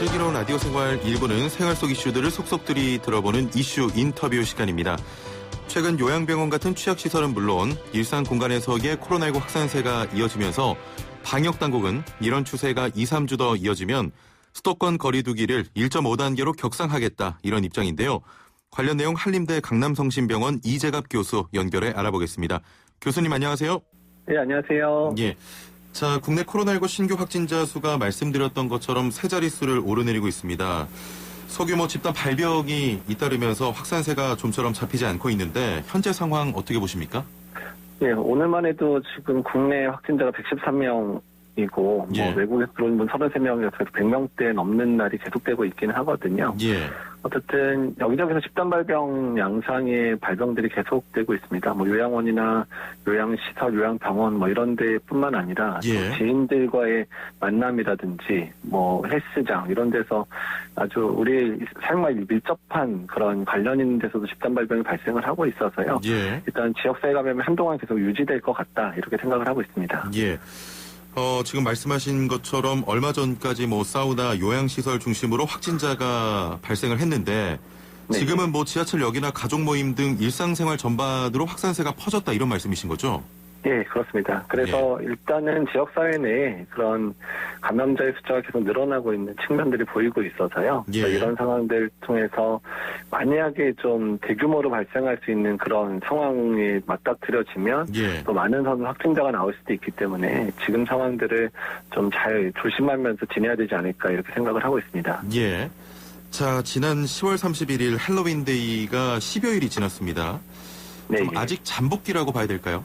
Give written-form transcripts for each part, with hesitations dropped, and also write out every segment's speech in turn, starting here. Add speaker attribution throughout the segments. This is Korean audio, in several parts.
Speaker 1: 슬기로운 라디오 생활 1부는 생활 속 이슈들을 속속들이 들어보는 이슈 인터뷰 시간입니다. 최근 요양병원 같은 취약시설은 물론 일상 공간에서의 코로나19 확산세가 이어지면서 방역당국은 이런 추세가 2, 3주 더 이어지면 수도권 거리두기를 1.5단계로 격상하겠다 이런 입장인데요. 관련 내용 한림대 강남성심병원 이재갑 교수 연결해 알아보겠습니다. 교수님 안녕하세요.
Speaker 2: 네, 안녕하세요.
Speaker 1: 예. 자, 국내 코로나19 신규 확진자 수가 말씀드렸던 것처럼 세 자릿수를 오르내리고 있습니다. 소규모 집단 발병이 잇따르면서 확산세가 좀처럼 잡히지 않고 있는데 현재 상황 어떻게 보십니까?
Speaker 2: 예, 오늘만 해도 지금 국내 확진자가 113명이고
Speaker 1: 예.
Speaker 2: 외국에서 들어온 분 33명이어서 100명대 넘는 날이 계속되고 있기는 하거든요.
Speaker 1: 예.
Speaker 2: 어쨌든 여기저기서 집단 발병 양상의 발병들이 계속되고 있습니다. 요양원이나 요양시설, 요양병원 이런 데뿐만 아니라
Speaker 1: 예.
Speaker 2: 지인들과의 만남이라든지 헬스장 이런 데서 아주 우리 삶과 밀접한 그런 관련 있는 데서도 집단 발병이 발생을 하고 있어서요.
Speaker 1: 예.
Speaker 2: 일단 지역사회 감염이 한동안 계속 유지될 것 같다 이렇게 생각을 하고 있습니다.
Speaker 1: 예. 지금 말씀하신 것처럼 얼마 전까지 사우나 요양시설 중심으로 확진자가 발생을 했는데
Speaker 2: 네.
Speaker 1: 지금은 지하철역이나 가족 모임 등 일상생활 전반으로 확산세가 퍼졌다 이런 말씀이신 거죠?
Speaker 2: 예, 그렇습니다. 그래서 일단은 지역사회 내에 그런 감염자의 숫자가 계속 늘어나고 있는 측면들이 보이고 있어서요.
Speaker 1: 예.
Speaker 2: 이런 상황들 통해서 만약에 좀 대규모로 발생할 수 있는 그런 상황이 맞닥뜨려지면
Speaker 1: 예.
Speaker 2: 또 많은 확진자가 나올 수도 있기 때문에 지금 상황들을 좀 잘 조심하면서 지내야 되지 않을까 이렇게 생각을 하고 있습니다.
Speaker 1: 예. 자, 지난 10월 31일 할로윈데이가 10여일이 지났습니다.
Speaker 2: 네.
Speaker 1: 좀 아직 잠복기라고 봐야 될까요?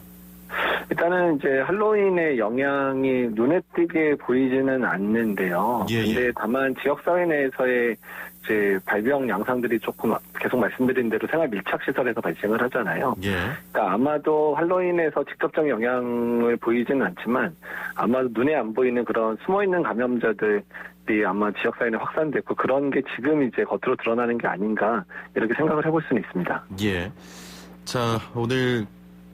Speaker 2: 일단은 이제 할로윈의 영향이 눈에 띄게 보이지는 않는데요.
Speaker 1: 예, 예.
Speaker 2: 근데 다만 지역사회 내에서의 이제 발병 양상들이 조금 계속 말씀드린 대로 생활 밀착시설에서 발생을 하잖아요.
Speaker 1: 예.
Speaker 2: 그러니까 아마도 할로윈에서 직접적인 영향을 보이지는 않지만 아마도 눈에 안 보이는 그런 숨어있는 감염자들이 아마 지역사회 내에 확산됐고 그런 게 지금 이제 겉으로 드러나는 게 아닌가 이렇게 생각을 해볼 수는 있습니다.
Speaker 1: 예. 자, 오늘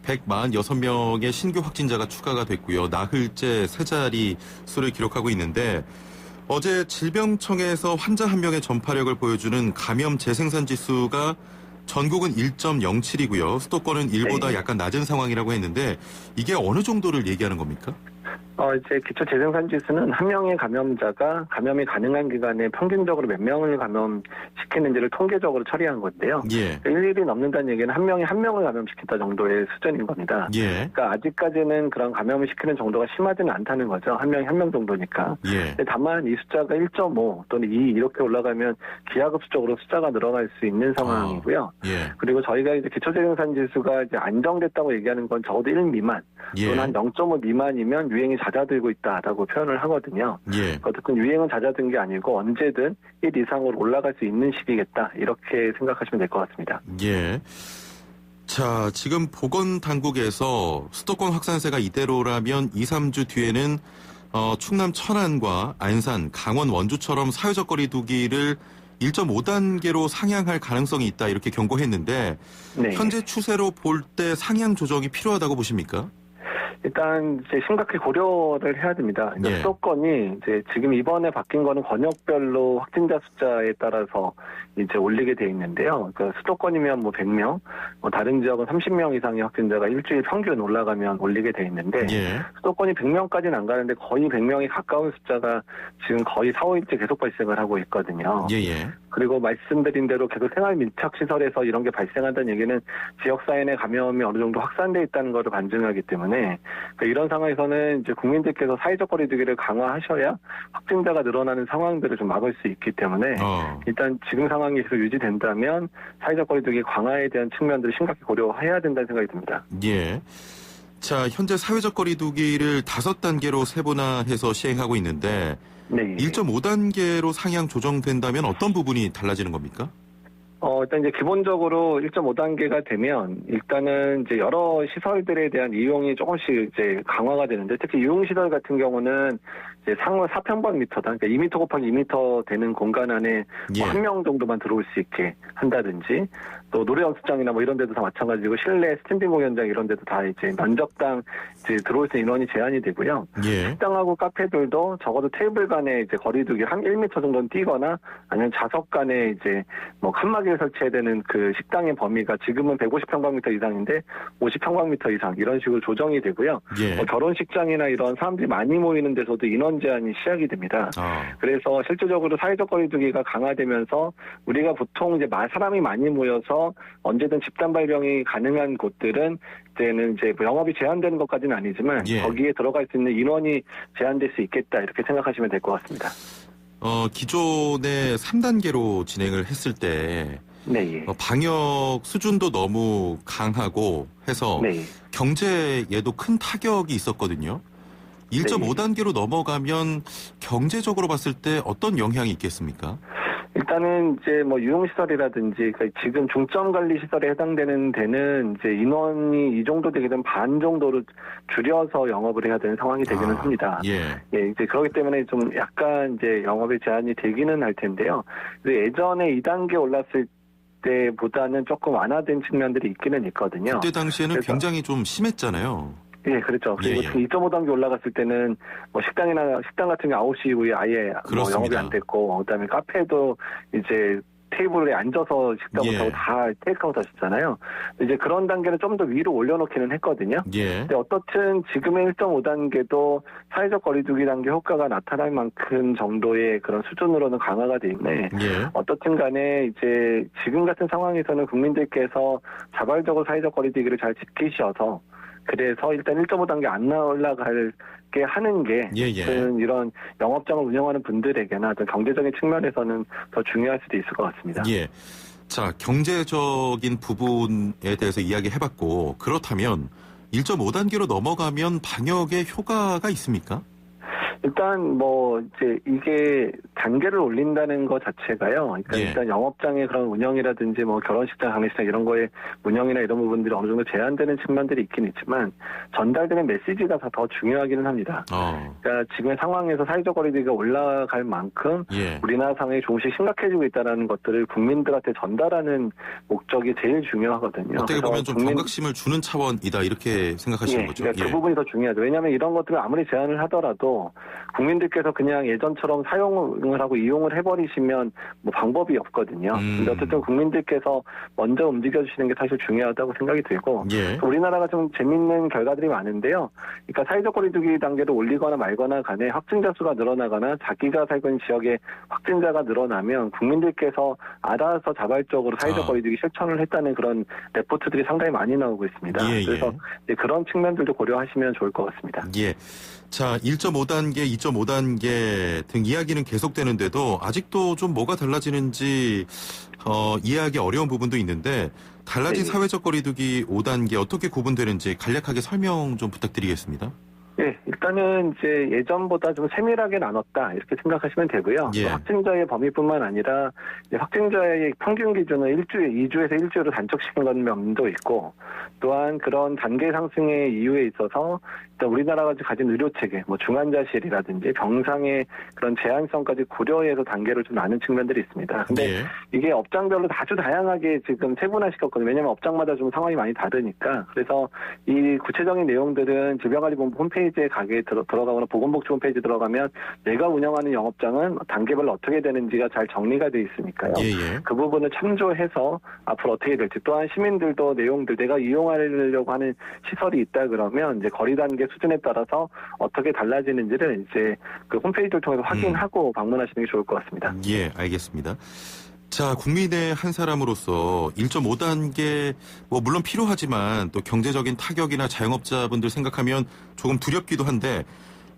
Speaker 1: 146명의 신규 확진자가 추가가 됐고요. 나흘째 세 자리 수를 기록하고 있는데 어제 질병청에서 환자 한 명의 전파력을 보여주는 감염 재생산 지수가 전국은 1.07이고요. 수도권은 1보다
Speaker 2: 네.
Speaker 1: 약간 낮은 상황이라고 했는데 이게 어느 정도를 얘기하는 겁니까?
Speaker 2: 이제 기초 재생산 지수는 한 명의 감염자가 감염이 가능한 기간에 평균적으로 몇 명을 감염시키는지를 통계적으로 처리한 건데요.
Speaker 1: 예.
Speaker 2: 일일이 넘는다는 얘기는 한 명이 한 명을 감염시켰다 정도의 수준인 겁니다.
Speaker 1: 예.
Speaker 2: 그러니까 아직까지는 그런 감염을 시키는 정도가 심하지는 않다는 거죠. 한 명이 한 명 정도니까.
Speaker 1: 예.
Speaker 2: 근데 다만 이 숫자가 1.5 또는 2 이렇게 올라가면 기하급수적으로 숫자가 늘어날 수 있는 상황이고요.
Speaker 1: 예.
Speaker 2: 그리고 저희가 이제 기초 재생산 지수가 이제 안정됐다고 얘기하는 건 적어도 1 미만 또는 한 0.5 미만이면 유행이 잦아들고 있다라고 표현을 하거든요.
Speaker 1: 예.
Speaker 2: 어쨌든 유행은 잦아든 게 아니고 언제든 1 이상으로 올라갈 수 있는 시기겠다 이렇게 생각하시면 될 것 같습니다.
Speaker 1: 예. 자, 지금 보건당국에서 수도권 확산세가 이대로라면 2, 3주 뒤에는 충남 천안과 안산, 강원 원주처럼 사회적 거리 두기를 1.5단계로 상향할 가능성이 있다 이렇게 경고했는데
Speaker 2: 네.
Speaker 1: 현재 추세로 볼 때 상향 조정이 필요하다고 보십니까?
Speaker 2: 일단 이제 심각하게 고려를 해야 됩니다. 그러니까
Speaker 1: 예.
Speaker 2: 수도권이 이제 지금 이번에 바뀐 거는 권역별로 확진자 숫자에 따라서 이제 올리게 돼 있는데요. 그러니까 수도권이면 100명, 다른 지역은 30명 이상의 확진자가 일주일 평균 올라가면 올리게 돼 있는데
Speaker 1: 예.
Speaker 2: 수도권이 100명까지는 안 가는데 거의 100명이 가까운 숫자가 지금 거의 4, 5일째 계속 발생을 하고 있거든요.
Speaker 1: 예예.
Speaker 2: 그리고 말씀드린 대로 계속 생활 밀착 시설에서 이런 게 발생한다는 얘기는 지역사회 내 감염이 어느 정도 확산돼 있다는 것을 반증하기 때문에 그러니까 이런 상황에서는 이제 국민들께서 사회적 거리두기를 강화하셔야 확진자가 늘어나는 상황들을 좀 막을 수 있기 때문에 일단 지금 상황이 계속 유지된다면 사회적 거리두기 강화에 대한 측면들을 심각히 고려해야 된다는 생각이 듭니다.
Speaker 1: 예. 자, 현재 사회적 거리 두기를 5단계로 세분화해서 시행하고 있는데
Speaker 2: 네.
Speaker 1: 1.5단계로 상향 조정된다면 어떤 부분이 달라지는 겁니까?
Speaker 2: 일단 이제 기본적으로 1.5단계가 되면 일단은 이제 여러 시설들에 대한 이용이 조금씩 이제 강화가 되는데 특히 유흥시설 같은 경우는 이제 상호 4평방미터다. 그러니까 2m 곱하기 2m 되는 공간 안에
Speaker 1: 예.
Speaker 2: 한 명 정도만 들어올 수 있게 한다든지, 또 노래 연습장이나 뭐 이런 데도 다 마찬가지고 실내 스탠딩 공연장 이런 데도 다 이제 면적당 이제 들어올 수 있는 인원이 제한이 되고요.
Speaker 1: 예.
Speaker 2: 식당하고 카페들도 적어도 테이블 간에 이제 거리두기 한 1m 정도는 뛰거나 아니면 좌석 간에 이제 뭐 칸막이를 설치해야 되는 그 식당의 범위가 지금은 150평방미터 이상인데 50평방미터 이상 이런 식으로 조정이 되고요.
Speaker 1: 예.
Speaker 2: 뭐 결혼식장이나 이런 사람들이 많이 모이는 데서도 인원 제한이 시작이 됩니다. 그래서 실질적으로 사회적 거리두기가 강화되면서 우리가 보통 이제 사람이 많이 모여서 언제든 집단 발병이 가능한 곳들은 이제는 이제 영업이 제한되는 것까지는 아니지만
Speaker 1: 예.
Speaker 2: 거기에 들어갈 수 있는 인원이 제한될 수 있겠다 이렇게 생각하시면 될 것 같습니다.
Speaker 1: 기존에 3단계로 진행을 했을 때
Speaker 2: 네. 예.
Speaker 1: 방역 수준도 너무 강하고 해서
Speaker 2: 네.
Speaker 1: 경제에도 큰 타격이 있었거든요. 1.5단계로 넘어가면 경제적으로 봤을 때 어떤 영향이 있겠습니까?
Speaker 2: 일단은 이제 뭐 유흥시설이라든지 그러니까 지금 중점관리시설에 해당되는 데는 이제 인원이 이 정도 되게 되면 반 정도로 줄여서 영업을 해야 되는 상황이 되기는 합니다.
Speaker 1: 예.
Speaker 2: 예, 이제 그렇기 때문에 좀 약간 이제 영업에 제한이 되기는 할 텐데요. 근데 예전에 2단계 올랐을 때보다는 조금 완화된 측면들이 있기는 있거든요.
Speaker 1: 그때 당시에는 굉장히 좀 심했잖아요.
Speaker 2: 예, 그렇죠. 그리고 2.5단계 올라갔을 때는 뭐 식당 같은 게 9시 이후에 아예 뭐 영업이 안 됐고, 그다음에 카페도 이제 테이블에 앉아서 식당 못하고 다 테이크아웃 하셨잖아요. 이제 그런 단계는 좀 더 위로 올려놓기는 했거든요.
Speaker 1: 예.
Speaker 2: 근데 어떻든 지금의 1.5단계도 사회적 거리두기 단계 효과가 나타날 만큼 정도의 그런 수준으로는 강화가 돼 있네.
Speaker 1: 예.
Speaker 2: 어떻든 간에 이제 지금 같은 상황에서는 국민들께서 자발적으로 사회적 거리두기를 잘 지키셔서 그래서 일단 1.5단계 안 올라가게 하는 게 이런 영업장을 운영하는 분들에게나 어떤 경제적인 측면에서는 더 중요할 수도 있을 것 같습니다.
Speaker 1: 예. 자, 경제적인 부분에 대해서 이야기해봤고 그렇다면 1.5단계로 넘어가면 방역에 효과가 있습니까?
Speaker 2: 일단 뭐 이제 이게 단계를 올린다는 것 자체가요. 그러니까 일단 영업장의 그런 운영이라든지 뭐 결혼식장, 장례식장 이런 거에 운영이나 이런 부분들이 어느 정도 제한되는 측면들이 있긴 있지만 전달되는 메시지가 더 중요하기는 합니다. 그러니까 지금의 상황에서 사회적 거리두기가 올라갈 만큼 우리나라 상황이 조금씩 심각해지고 있다는 것들을 국민들한테 전달하는 목적이 제일 중요하거든요.
Speaker 1: 어떻게 보면 좀 경각심을 주는 차원이다 이렇게 생각하시는 거죠?
Speaker 2: 그러니까 그 부분이 더 중요하죠. 왜냐하면 이런 것들을 아무리 제한을 하더라도 국민들께서 그냥 예전처럼 사용을 하고 이용을 해버리시면 뭐 방법이 없거든요. 근데 어쨌든 국민들께서 먼저 움직여주시는 게 사실 중요하다고 생각이 들고 우리나라가 좀 재밌는 결과들이 많은데요. 그러니까 사회적 거리두기 단계를 올리거나 말거나 간에 확진자 수가 늘어나거나 자기가 살고 있는 지역에 확진자가 늘어나면 국민들께서 알아서 자발적으로 사회적 거리두기 실천을 했다는 그런 레포트들이 상당히 많이 나오고 있습니다. 그래서 이제 그런 측면들도 고려하시면 좋을 것 같습니다.
Speaker 1: 예. 자, 1.5단계, 2.5단계 등 이야기는 계속되는데도 아직도 좀 뭐가 달라지는지 이해하기 어려운 부분도 있는데 달라진 사회적 거리두기 5단계 어떻게 구분되는지 간략하게 설명 좀 부탁드리겠습니다.
Speaker 2: 네, 일단은 이제 예전보다 좀 세밀하게 나눴다 이렇게 생각하시면 되고요. 확진자의 범위뿐만 아니라 확진자의 평균 기준을 2주에서 일주일로 단축시킨 면도 있고, 또한 그런 단계 상승의 이유에 있어서 일단 우리나라가 가진 의료 체계, 뭐 중환자실이라든지 병상의 그런 제한성까지 고려해서 단계를 좀 나눈 측면들이 있습니다. 근데 이게 업장별로 아주 다양하게 지금 세분화시켰거든요. 왜냐하면 업장마다 좀 상황이 많이 다르니까. 그래서 이 구체적인 내용들은 질병관리본부 홈페이지에 들어가거나 보건복지 홈페이지 들어가면 내가 운영하는 영업장은 단계별로 어떻게 되는지가 잘 정리가 돼 있으니까요. 그 부분을 참조해서 앞으로 어떻게 될지, 또한 시민들도 내용들 내가 이용하려고 하는 시설이 있다 그러면 이제 거리 단계 수준에 따라서 어떻게 달라지는지를 이제 그 홈페이지를 통해서 확인하고 방문하시는 게 좋을 것 같습니다.
Speaker 1: 예, 알겠습니다. 자, 국민의 한 사람으로서 1.5단계 뭐 물론 필요하지만 또 경제적인 타격이나 자영업자분들 생각하면 조금 두렵기도 한데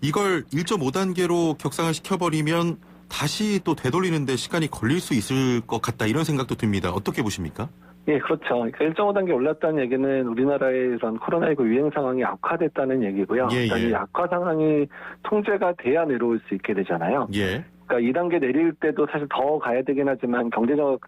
Speaker 1: 이걸 1.5단계로 격상을 시켜버리면 다시 또 되돌리는 데 시간이 걸릴 수 있을 것 같다 이런 생각도 듭니다. 어떻게 보십니까? 예,
Speaker 2: 그렇죠. 그러니까 1.5단계 올랐다는 얘기는 우리나라의 이런 코로나19 유행 상황이 악화됐다는 얘기고요. 이 악화 상황이 통제가 돼야 내려올 수 있게 되잖아요. 그러니까 2단계 내릴 때도 사실 더 가야 되긴 하지만 경제적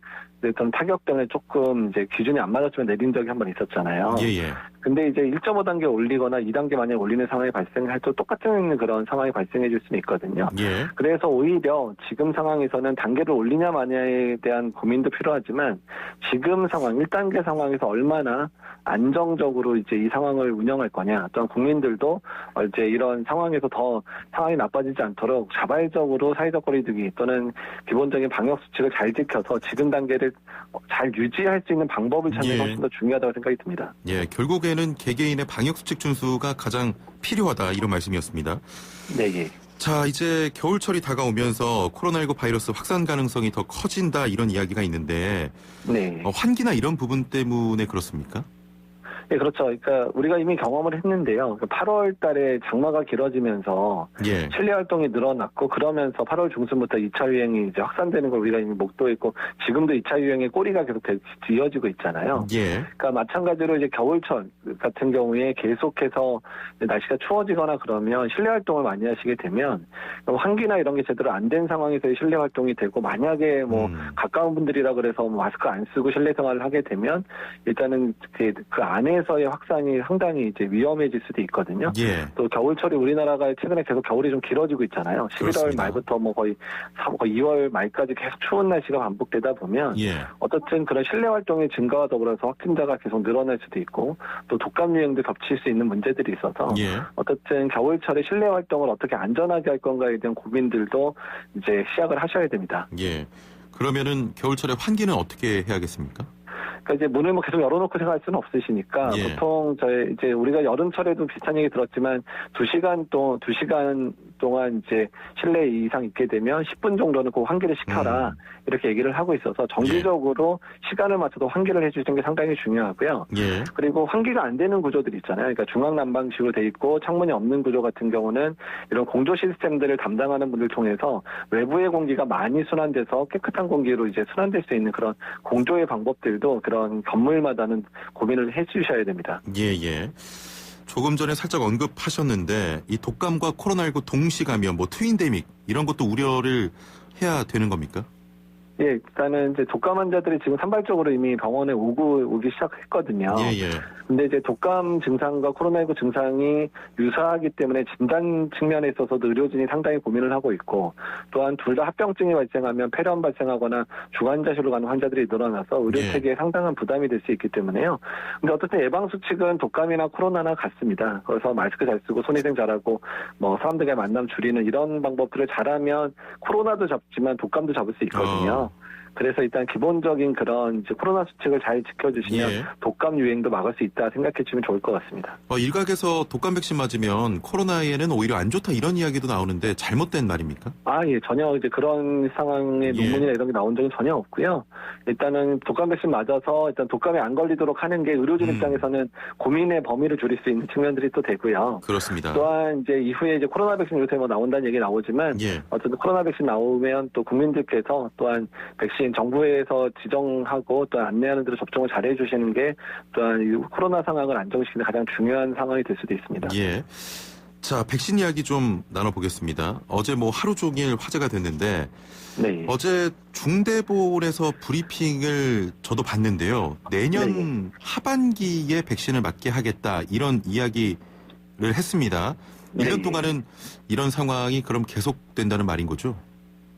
Speaker 2: 어떤 타격 때문에 조금 이제 기준이 안 맞았지만 내린 적이 한 번 있었잖아요.
Speaker 1: 예.
Speaker 2: 근데 이제 1.5단계 올리거나 2단계 만약에 올리는 상황이 발생할 때 똑같은 그런 상황이 발생해 줄 수는 있거든요.
Speaker 1: 예.
Speaker 2: 그래서 오히려 지금 상황에서는 단계를 올리냐 마냐에 대한 고민도 필요하지만 지금 상황 1단계 상황에서 얼마나 안정적으로 이제 이 상황을 운영할 거냐. 또한 국민들도 이제 이런 상황에서 더 상황이 나빠지지 않도록 자발적으로 사회적 거리두기 또는 기본적인 방역 수칙을 잘 지켜서 지금 단계를 잘 유지할 수 있는 방법을 찾는 게 훨씬 더 중요하다고 생각이 듭니다.
Speaker 1: 예, 결국에는 개개인의 방역 수칙 준수가 가장 필요하다 이런 말씀이었습니다.
Speaker 2: 네, 예.
Speaker 1: 자, 이제 겨울철이 다가오면서 코로나19 바이러스 확산 가능성이 더 커진다 이런 이야기가 있는데
Speaker 2: 네.
Speaker 1: 환기나 이런 부분 때문에 그렇습니까?
Speaker 2: 네, 그렇죠. 그러니까 우리가 이미 경험을 했는데요. 8월 달에 장마가 길어지면서
Speaker 1: 예.
Speaker 2: 실내 활동이 늘어났고 그러면서 8월 중순부터 2차 유행이 이제 확산되는 걸 우리가 이미 목도했고 지금도 2차 유행의 꼬리가 계속 이어지고 있잖아요.
Speaker 1: 예.
Speaker 2: 그러니까 마찬가지로 이제 겨울철 같은 경우에 계속해서 날씨가 추워지거나 그러면 실내 활동을 많이 하시게 되면 환기나 이런 게 제대로 안 된 상황에서의 실내 활동이 되고 만약에 뭐 가까운 분들이라 그래서 뭐 마스크 안 쓰고 실내 생활을 하게 되면 일단은 그 안에서의 확산이 상당히 이제 위험해질 수도 있거든요.
Speaker 1: 예.
Speaker 2: 또 겨울철이 우리나라가 최근에 계속 겨울이 좀 길어지고 있잖아요. 11월
Speaker 1: 그렇습니다.
Speaker 2: 말부터 뭐 거의 2월 말까지 계속 추운 날씨가 반복되다 보면
Speaker 1: 예.
Speaker 2: 어떻든 그런 실내 활동의 증가와 더불어서 확진자가 계속 늘어날 수도 있고 또 독감 유행도 겹칠 수 있는 문제들이 있어서
Speaker 1: 예.
Speaker 2: 어떻든 겨울철에 실내 활동을 어떻게 안전하게 할 건가에 대한 고민들도 이제 시작을 하셔야 됩니다.
Speaker 1: 예. 그러면은 겨울철에 환기는 어떻게 해야겠습니까?
Speaker 2: 그러니까 이제 문을 뭐 계속 열어놓고 생활할 수는 없으시니까
Speaker 1: 예.
Speaker 2: 보통 저희 이제 우리가 여름철에도 비슷한 얘기 들었지만 2시간 동안 이제 실내 이상 있게 되면 10분 정도는 그 환기를 시켜라 이렇게 얘기를 하고 있어서 정기적으로 시간을 맞춰서 환기를 해주시는 게 상당히 중요하고요.
Speaker 1: 예.
Speaker 2: 그리고 환기가 안 되는 구조들이 있잖아요. 그러니까 중앙난방식으로 돼 있고 창문이 없는 구조 같은 경우는 이런 공조 시스템들을 담당하는 분들 통해서 외부의 공기가 많이 순환돼서 깨끗한 공기로 이제 순환될 수 있는 그런 공조의 방법들도 그런 건물마다는 고민을 해주셔야 됩니다.
Speaker 1: 예. 조금 전에 살짝 언급하셨는데 이 독감과 코로나19 동시 감염, 뭐 트윈데믹 이런 것도 우려를 해야 되는 겁니까?
Speaker 2: 예, 일단은 이제 독감 환자들이 지금 산발적으로 이미 병원에 오기 시작했거든요.
Speaker 1: 예.
Speaker 2: 근데 이제 독감 증상과 코로나19 증상이 유사하기 때문에 진단 측면에 있어서도 의료진이 상당히 고민을 하고 있고 또한 둘 다 합병증이 발생하면 폐렴 발생하거나 중환자실로 가는 환자들이 늘어나서 의료 체계에 상당한 부담이 될 수 있기 때문에요. 근데 어쨌든 예방 수칙은 독감이나 코로나나 같습니다. 그래서 마스크 잘 쓰고 손위생 잘하고 뭐 사람들과의 만남 줄이는 이런 방법들을 잘하면 코로나도 잡지만 독감도 잡을 수 있거든요. 그래서 일단 기본적인 그런 이제 코로나 수칙을 잘 지켜주시면
Speaker 1: 예.
Speaker 2: 독감 유행도 막을 수 있다 생각해 주시면 좋을 것 같습니다.
Speaker 1: 일각에서 독감 백신 맞으면 코로나에는 오히려 안 좋다 이런 이야기도 나오는데 잘못된 말입니까?
Speaker 2: 예, 전혀 이제 그런 상황의 논문이나 이런 게 나온 적은 전혀 없고요. 일단은 독감 백신 맞아서 일단 독감에 안 걸리도록 하는 게 의료진 입장에서는 고민의 범위를 줄일 수 있는 측면들이 또 되고요.
Speaker 1: 그렇습니다.
Speaker 2: 또한 이제 이후에 이제 코로나 백신 요새 뭐 나온다는 얘기 나오지만
Speaker 1: 예.
Speaker 2: 어쨌든 코로나 백신 나오면 또 국민들께서 또한 백신 정부에서 지정하고 또 안내하는 대로 접종을 잘해 주시는 게 또한 이 코로나 상황을 안정시키는 가장 중요한 상황이 될 수도 있습니다.
Speaker 1: 예. 자, 백신 이야기 좀 나눠보겠습니다. 어제 뭐 하루 종일 화제가 됐는데
Speaker 2: 네.
Speaker 1: 어제 중대본에서 브리핑을 저도 봤는데요. 내년 하반기에 백신을 맞게 하겠다 이런 이야기를 했습니다. 1년 동안은 이런 상황이 그럼 계속된다는 말인 거죠?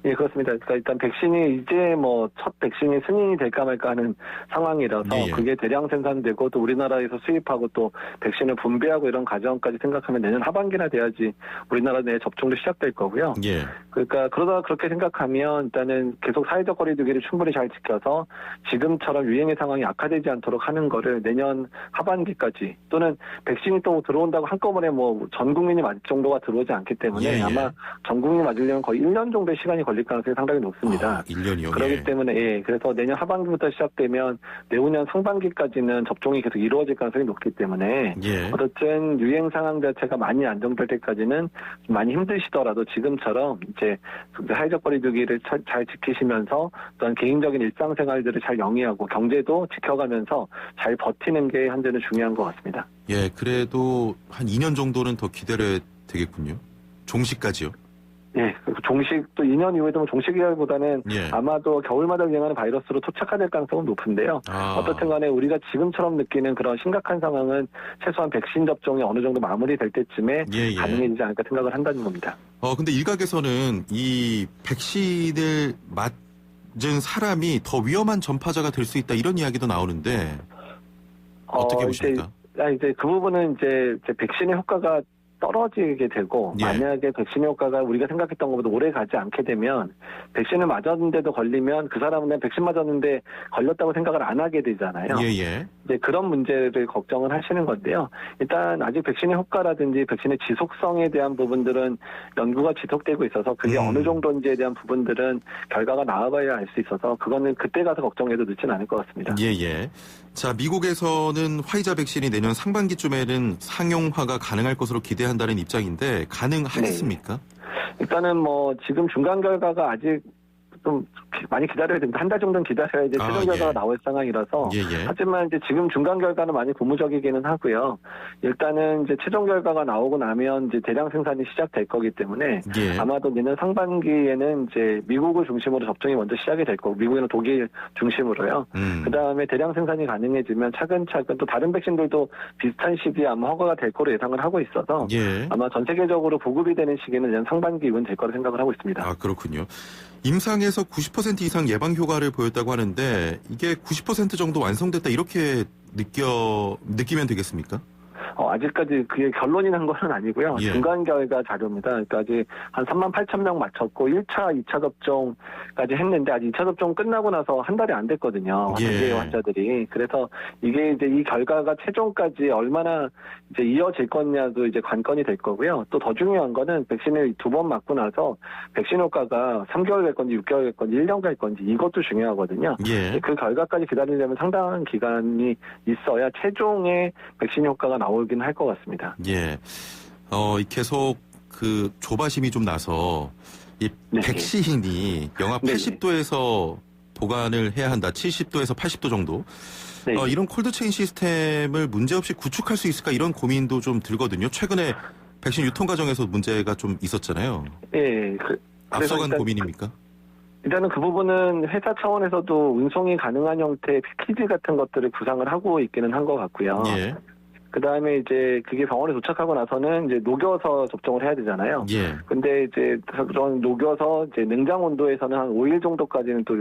Speaker 2: 예, 그렇습니다. 그러니까 일단 백신이 이제 뭐 첫 백신이 승인이 될까 말까 하는 상황이라서 그게 대량 생산되고 또 우리나라에서 수입하고 또 백신을 분배하고 이런 과정까지 생각하면 내년 하반기나 돼야지 우리나라 내에 접종도 시작될 거고요.
Speaker 1: 예.
Speaker 2: 그러니까 그러다 그렇게 생각하면 일단은 계속 사회적 거리두기를 충분히 잘 지켜서 지금처럼 유행의 상황이 악화되지 않도록 하는 거를 내년 하반기까지 또는 백신이 또 들어온다고 한꺼번에 뭐 전 국민이 맞을 정도가 들어오지 않기 때문에 아마 전 국민이 맞으려면 거의 1년 정도의 시간이 걸릴 가능성이 상당히 높습니다.
Speaker 1: 1년이요?
Speaker 2: 그렇기 때문에 그래서 내년 하반기부터 시작되면 내후년 상반기까지는 접종이 계속 이루어질 가능성이 높기 때문에 어쨌든 유행 상황 자체가 많이 안정될 때까지는 좀 많이 힘드시더라도 지금처럼 이제 사회적 거리두기를 잘 지키시면서 또한 개인적인 일상생활들을 잘 영위하고 경제도 지켜가면서 잘 버티는 게 현재는 중요한 것 같습니다.
Speaker 1: 예, 그래도 한 2년 정도는 더 기다려야 되겠군요. 종시까지요?
Speaker 2: 예, 종식 또 2년 이후에도 종식이라기보다는
Speaker 1: 예.
Speaker 2: 아마도 겨울마다 유행하는 바이러스로 토착화될 가능성은 높은데요. 어떻든 간에 우리가 지금처럼 느끼는 그런 심각한 상황은 최소한 백신 접종이 어느 정도 마무리될 때쯤에 가능해지지 않을까 생각을 한다는 겁니다.
Speaker 1: 근데 일각에서는 이 백신을 맞은 사람이 더 위험한 전파자가 될 수 있다 이런 이야기도 나오는데 어떻게 보십니까?
Speaker 2: 이제 그 부분은 이제 백신의 효과가 떨어지게 되고 만약에 백신 효과가 우리가 생각했던 것보다 오래 가지 않게 되면 백신을 맞았는데도 걸리면 그 사람은 백신 맞았는데 걸렸다고 생각을 안 하게 되잖아요. 이제 그런 문제를 걱정을 하시는 건데요. 일단 아직 백신의 효과라든지 백신의 지속성에 대한 부분들은 연구가 지속되고 있어서 그게 어느 정도인지에 대한 부분들은 결과가 나와봐야 알 수 있어서 그거는 그때 가서 걱정해도 늦지는 않을 것 같습니다.
Speaker 1: 자, 미국에서는 화이자 백신이 내년 상반기쯤에는 상용화가 가능할 것으로 기대한다는 입장인데 가능하겠습니까?
Speaker 2: 네. 일단은 뭐 지금 중간 결과가 아직 좀 많이 기다려야 됩니다. 한 달 정도는 기다려야 이제 최종 결과가 나올 상황이라서. 하지만 이제 지금 중간 결과는 많이 고무적이기는 하고요. 일단은 이제 최종 결과가 나오고 나면 이제 대량 생산이 시작될 거기 때문에 아마도 내년 상반기에는 이제 미국을 중심으로 접종이 먼저 시작이 될 거고 미국에는 독일 중심으로요. 그 다음에 대량 생산이 가능해지면 차근차근 또 다른 백신들도 비슷한 시기에 아마 허가가 될 거로 예상을 하고 있어서 아마 전 세계적으로 보급이 되는 시기는 내년 상반기 이후는 될 거로 생각을 하고 있습니다.
Speaker 1: 아, 그렇군요. 임상에서 90% 이상 예방 효과를 보였다고 하는데 이게 90% 정도 완성됐다 이렇게 느끼면 되겠습니까?
Speaker 2: 아직까지 그게 결론이 난 건 아니고요. 중간 결과 자료입니다. 그러니까 아직 한 38,000명 맞췄고 1차, 2차 접종까지 했는데 아직 2차 접종 끝나고 나서 한 달이 안 됐거든요. 단계 환자들이. 그래서 이게 이제 이 결과가 최종까지 얼마나 이제 이어질 거냐도 이제 관건이 될 거고요. 또 더 중요한 거는 백신을 2번 맞고 나서 백신 효과가 3개월 될 건지 6개월 될 건지 1년 갈 건지 이것도 중요하거든요. 그 결과까지 기다리려면 상당한 기간이 있어야 최종의 백신 효과가 나오긴 할 것 같습니다.
Speaker 1: 계속 그 조바심이 좀 나서 이 백신이 영하 80도에서 보관을 해야 한다. 70도에서 80도 정도. 이런 콜드체인 시스템을 문제없이 구축할 수 있을까 이런 고민도 좀 들거든요. 최근에 백신 유통 과정에서 문제가 좀 있었잖아요. 앞서간 고민입니까?
Speaker 2: 일단은 그 부분은 회사 차원에서도 운송이 가능한 형태의 패키지 같은 것들을 구상을 하고 있기는 한 것 같고요. 그 다음에 이제 그게 병원에 도착하고 나서는 이제 녹여서 접종을 해야 되잖아요. 근데 이제 그런 녹여서 이제 냉장 온도에서는 한 5일 정도까지는 또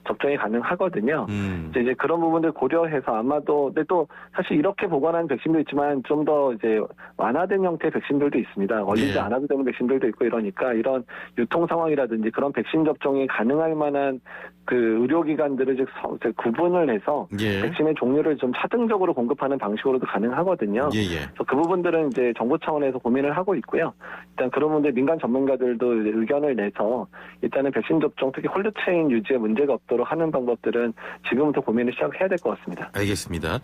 Speaker 2: 접종이 가능하거든요. 이제 그런 부분들 고려해서 아마도, 근데 또 사실 이렇게 보관하는 백신도 있지만 좀 더 이제 완화된 형태의 백신들도 있습니다. 얼리지 않아도 되는 백신들도 있고 이러니까 이런 유통 상황이라든지 그런 백신 접종이 가능할 만한 그 의료기관들을 즉 구분을 해서 백신의 종류를 좀 차등적으로 공급하는 방식으로도 가능하거든요. 그래서 그 부분들은 이제 정부 차원에서 고민을 하고 있고요. 일단 그런 분들 민간 전문가들도 의견을 내서 일단은 백신 접종 특히 콜드체인 유지에 문제가 없도록 하는 방법들은 지금부터 고민을 시작해야 될 것 같습니다.
Speaker 1: 알겠습니다.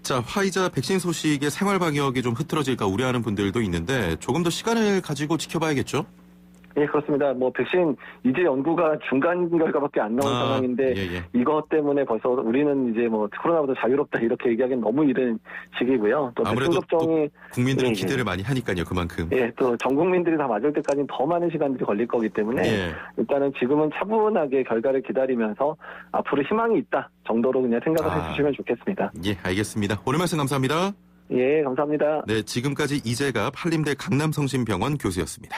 Speaker 1: 자, 화이자 백신 소식에 생활 방역이 좀 흐트러질까 우려하는 분들도 있는데 조금 더 시간을 가지고 지켜봐야겠죠?
Speaker 2: 그렇습니다. 뭐 백신 이제 연구가 중간 결과밖에 안 나온 상황인데 이것 때문에 벌써 우리는 이제 뭐 코로나보다 자유롭다 이렇게 얘기하기는 너무 이른 시기고요. 또 백신 접종이
Speaker 1: 국민들은 기대를 많이 하니까요. 그만큼.
Speaker 2: 또 전 국민들이 다 맞을 때까지는 더 많은 시간들이 걸릴 거기 때문에 일단은 지금은 차분하게 결과를 기다리면서 앞으로 희망이 있다 정도로 그냥 생각을 해주시면 좋겠습니다.
Speaker 1: 알겠습니다. 오늘 말씀 감사합니다.
Speaker 2: 감사합니다.
Speaker 1: 네, 지금까지 이재갑 한림대 강남성심병원 교수였습니다.